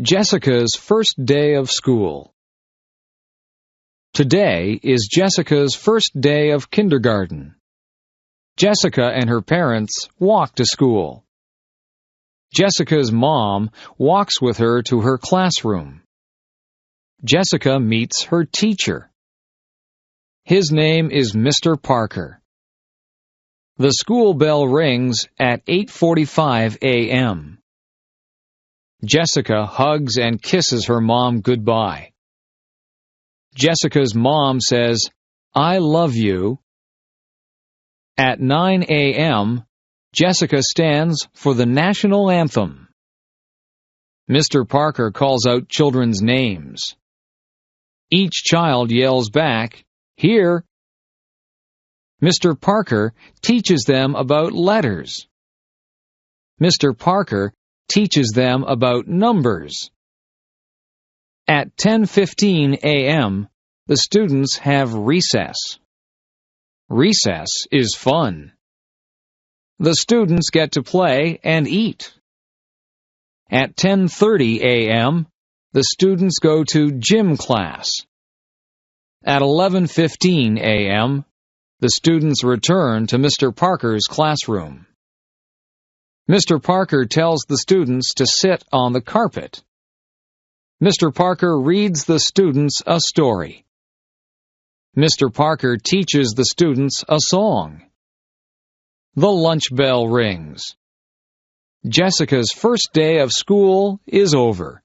Jessica's first day of school. Today is Jessica's first day of kindergarten. Jessica and her parents walk to school. Jessica's mom walks with her to her classroom. Jessica meets her teacher. His name is Mr. Parker. The school bell rings at 8:45 a.m. Jessica hugs and kisses her mom goodbye. Jessica's mom says, "I love you." At 9 a.m., Jessica stands for the national anthem. Mr. Parker calls out children's names. Each child yells back, "Here!" Mr. Parker teaches them about letters. Mr. Parker teaches them about numbers. At 10:15 a.m., the students have recess. Recess is fun. The students get to play and eat. At 10:30 a.m., the students go to gym class. At 11:15 a.m., the students return to Mr. Parker's classroom. Mr. Parker tells the students to sit on the carpet. Mr. Parker reads the students a story. Mr. Parker teaches the students a song. The lunch bell rings. Jessica's first day of school is over.